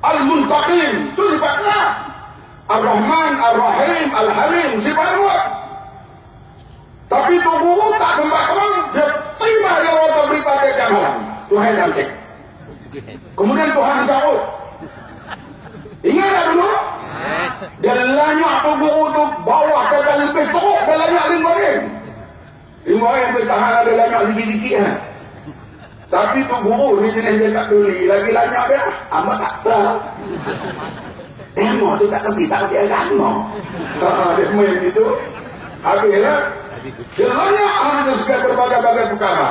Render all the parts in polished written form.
Al-Muntaqim, itu sifatnya. Ar-Rahman, Ar-Rahim, Al-Halim, sifatnya. Tapi itu guru tak tempat orang, dia terima dia waktu berita dia malam. Tuhan cantik. Kemudian Tuhan jauh. Ingat tak dulu? Dia lanyak tu guru tu bawah kata lebih teruk, dia lanyak 5 orang. 5 orang bertahan ada lanyak sikit-sikit. Tapi tu guru ni jenis dia tak peduli. Lagi lanyak dia, amat tak tahu. Demo tu tak kerti, tak kerti agama. Dia main gitu. Habislah. Dia lanyak harus segala berbagai-bagai perkara.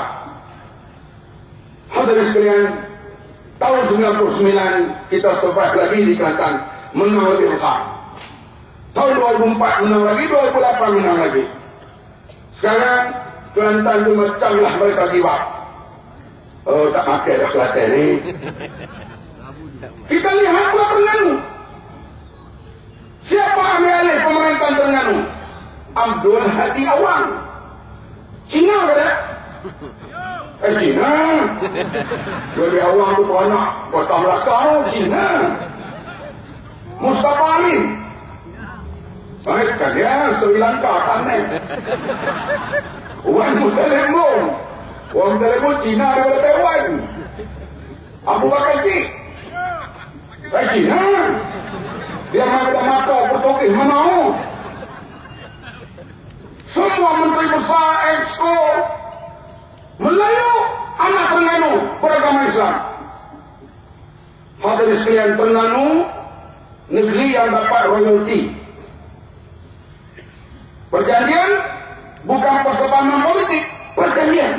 Hadirin sekalian, tahun 99 kita survive lagi di Kelantan, menang lebih besar. Tahun 2004 menang lagi, 2008 menang lagi. Sekarang Kelantan tu macamlah mereka giwak. Oh, tak pakai dah Kelantan ni. Kita lihat pula Terengganu. Siapa ambil alih pemerintahan Terengganu? Abdul Hadi Awang. Cina ke tak? Cina. Jadi Awang tu anak Kota Melaka, Cina. Mustafa Ali. Kan dia Sri Lanka sana. Wan Mutalembong. Wan Mutalembong Cina daripada Taiwan. Abu Bakar Cik. Cina. Dia mata Portugis mana? Semua menteri besar Exco Melayu anak Terengganu beragama Islam. Hadirin sekalian, Terengganu negeri yang dapat royalti. Perjanjian bukan persepahaman politik, perjanjian.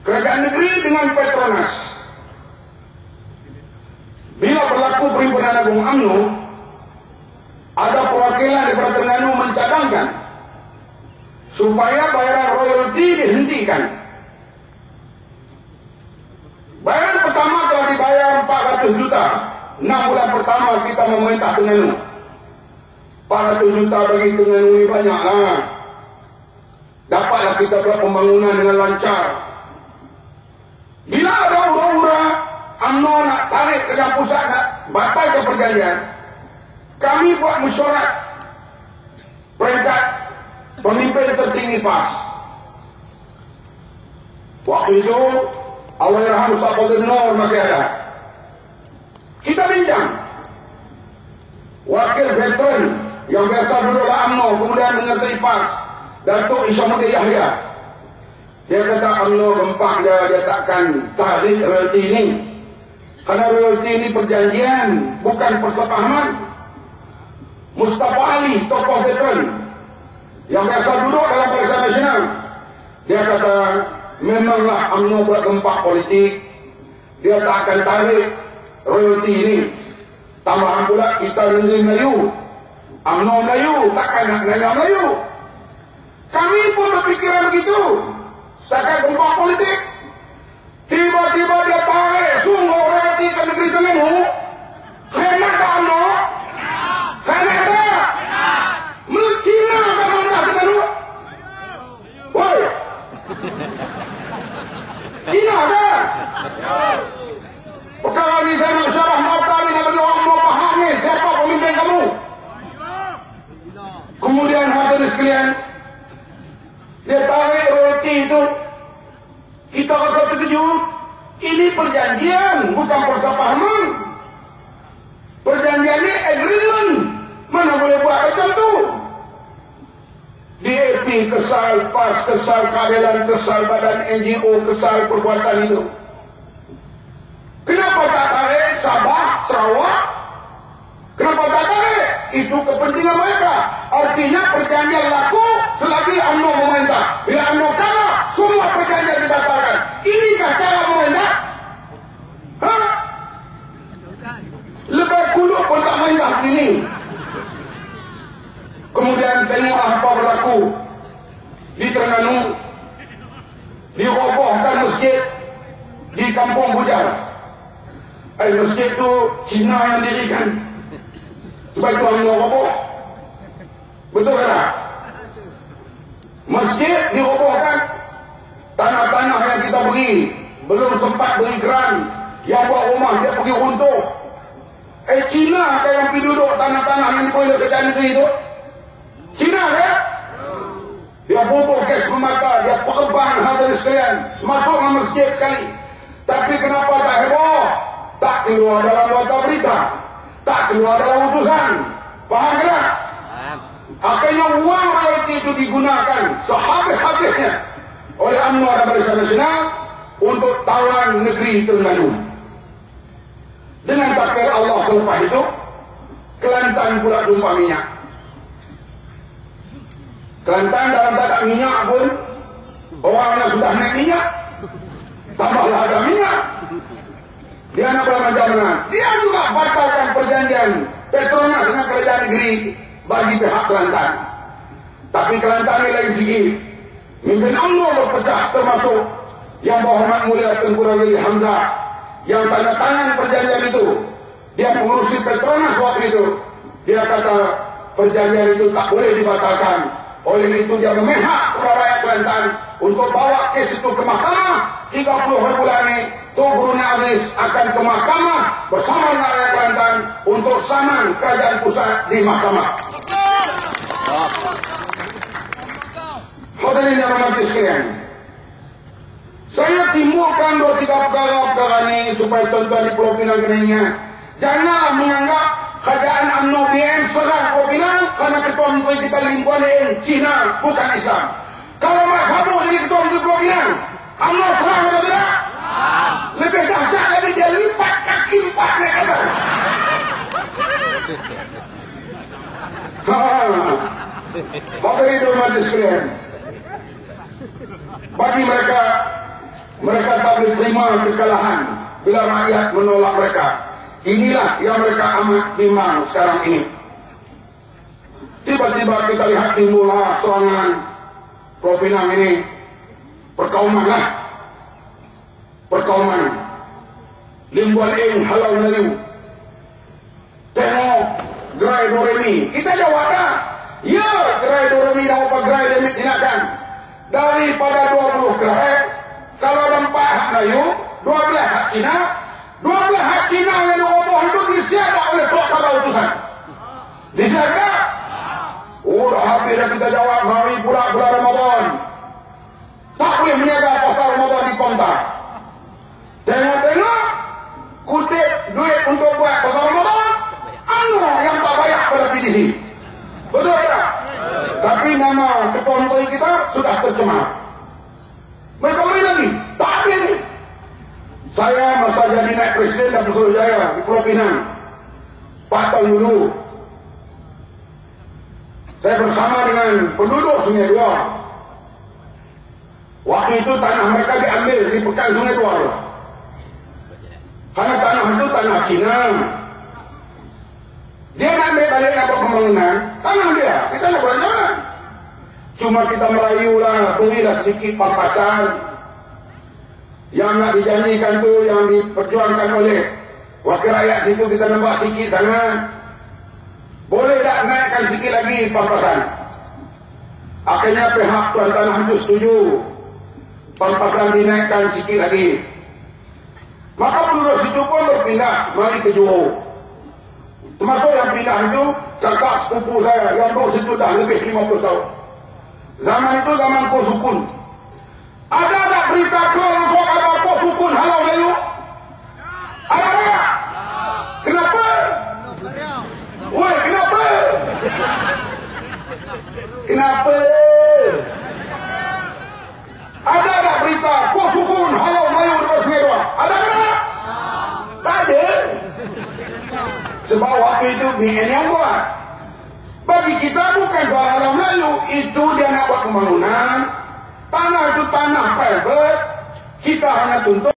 Kerajaan negeri dengan Petronas. Bila berlaku Perhimpunan Agung UMNO, ada perwakilan daripada Terengganu mencadangkan supaya bayaran royalti dihentikan. Bayaran pertama telah dibayar 400 juta. 6 bulan pertama kita memerintah Terengganu. 400 juta bagi Terengganu ini banyaklah. Dapatlah kita buat pembangunan dengan lancar. Bila ada hura-hura UMNO nak tarik ke pusat, nak batalkan perjanjian, kami buat mesyuarat peringkat pemimpin tertinggi PAS. Waktu itu Allahyarham Ustaz Fadzil Nur masih ada. Kita bincang. Wakil veteran yang biasa duduk dalam UMNO kemudian mengerti PAS, Datuk Isyamuddin Yahya. Dia kata UMNO gempak dia takkan tarik royalti ini. Karena royalti ini perjanjian, bukan persepahaman. Mustafa Ali, tokoh veteran yang biasa duduk dalam Barisan Nasional, dia kata memanglah UMNO buat gempak politik, dia tak akan tarik royalti ini. Tambahan pula kita negeri Melayu, UMNO Melayu, takkan nak nanya Melayu. Kami pun berfikiran begitu. Setakat gempak politik, tiba-tiba dia tarik sungguh royalti ke negeri Terengganu. Hemat tak UMNO? Hemat tak? Cina kan mentah Terengganu? Woi, Cina kan? Perkara ni saya nak syarah mata ni, nak bagi orang mau faham ni siapa pemimpin kamu. Kemudian hadirin sekalian, dia tarik royalti itu. Kita rasa terkejut. Ini perjanjian, bukan persepahaman. Perjanjian ni agreement. Mana boleh buat macam tu? DAP kesal, PAS kesal, keadilan kesal, badan NGO kesal perbuatan itu. Kenapa tak tarik Sabah, Sarawak? Kenapa tak tarik? Itu kepentingan mereka. Artinya perjanjian laku selagi UMNO memerintah. Bila UMNO kalah, semua perjanjian dibatalkan. Inikah cara memerintah? Hah? Lebih kuluk pun tak memerintah begini. Kemudian tengoklah apa berlaku di Terengganu. Dirobohkan masjid di Kampung Bujar. Masjid itu Cina yang dirikan. Sebab itu UMNO roboh. Betul tak? Masjid dirobohkan. Tanah-tanah yang kita beri belum sempat beri geran. Yang buat rumah dia pergi runtuh. Cina kayak yang penduduk tanah-tanah yang diboleh kerajaan negeri itu. Cina ya? Dia bubuh gas memata, dia pekeban hadirin sekalian, masuk ke masjid sekali. Tapi kenapa tak heboh? Tak keluar dalam watak berita, tak keluar dalam utusan. Faham tak? Akhirnya uang royalti itu digunakan sehabis-habisnya oleh UMNO dan Barisan Nasional untuk tawan negeri Terengganu. Dengan takdir Allah selepas itu, Kelantan pula tumpah minyak. Kelantan dalam tak ada minyak pun, orangnya sudah naik minyak, tambahlah ada minyak. Dia nak macam mana? Dia juga batalkan perjanjian Petronas dengan kerajaan negeri bagi pihak Kelantan. Tapi Kelantan ini lain sikit. Mimpin UMNO berpecah, termasuk yang berhormat mulia Tengku Razili Hamzah, yang tanda tangan perjanjian itu. Dia pengurusi Petronas waktu itu. Dia kata perjanjian itu tak boleh dibatalkan. Oleh itu dia memihak kepada rakyat Kelantan untuk bawa kes itu ke mahkamah. 30 hari bulan ini Tuan Guru Aziz akan ke mahkamah bersama dengan rakyat Kelantan untuk saman kerajaan pusat di mahkamah. Hadirin yang hormati sekalian, saya timbulkan 2-3 perkara ini supaya tuan-tuan di Pulau Pinang kena ingat. Janganlah menganggap kerajaan UMNO BN serang Pulau Pinang karena ketua menteri kita Limbuan Cina, bukan Islam. Kalau Mak Sabu jadi ketua menteri Pulau Pinang, UMNO serang atau tidak? Lebih dahsyat lagi, dia lipat kaki 4 naik atas. Maka itu mati sekalian. Bagi mereka tak boleh terima kekalahan bila rakyat menolak mereka. Inilah yang mereka amat bimbang sekarang ini. Tiba-tiba kita lihat timbullah serangan Pulau Pinang ini. Perkauman Limbuan Halau Melayu. Tengok gerai Doremi. Kita jawab tak? Ya, gerai Doremi dan apa gerai Demit dinakan. Daripada 20 gerai, kalau ada 4 hak Melayu, 12 hak Cina, 12 hak Cina yang diroboh itu disiaga oleh Tok Kepala Utusan. Disiaga? Udah habis dah kita jawab, mari pula bulan Ramadan. Tak boleh meniaga pasar Ramadan di kontak. Tengok-tengok, kutip duit untuk buat pasar Ramadan, UMNO yang tak bayar pada PDC. Betul tak? Tapi nama ketua menteri kita sudah tercemar. Mereka boleh lagi? Tak ada ni. Saya masa jadi naik presiden dan Pulau Jaya di Pulau Pinang 4 tahun dulu, saya bersama dengan penduduk Sungai Dua. Waktu itu tanah mereka diambil di pekan Sungai Dua. Karena tanah itu tanah Cina. Dia nak ambil balik apa pembangunan, tanah dia, kita nak buat jalan. Cuma kita merayulah, berilah sedikit pampasan. Yang nak dijanjikan tu, yang diperjuangkan oleh wakil rakyat situ, kita nambah sikit sangat. Boleh tak naikkan sikit lagi pampasan? Akhirnya pihak tuan tanah itu setuju. Pampasan dinaikkan sikit lagi. Maka penduduk situ pun berpindah, mari ke Johor. Termasuk yang pindah itu kakak sepupu saya yang duduk situ dah lebih 50 tahun. Zaman itu zaman Kosukun. Ada tak berita keluar apa Kosukun Halau Melayu? Ada tak? Kenapa? Woi, kenapa? Kenapa? Ada tak berita Kosukun Halau Melayu di Sungai Dua? Ada tak? Tak ada. Sebab waktu itu BN yang buat. Bagi kita bukan soal Halau Melayu. Itu dia nak buat pembangunan. Tanah itu tanah private. Kita hanya tuntut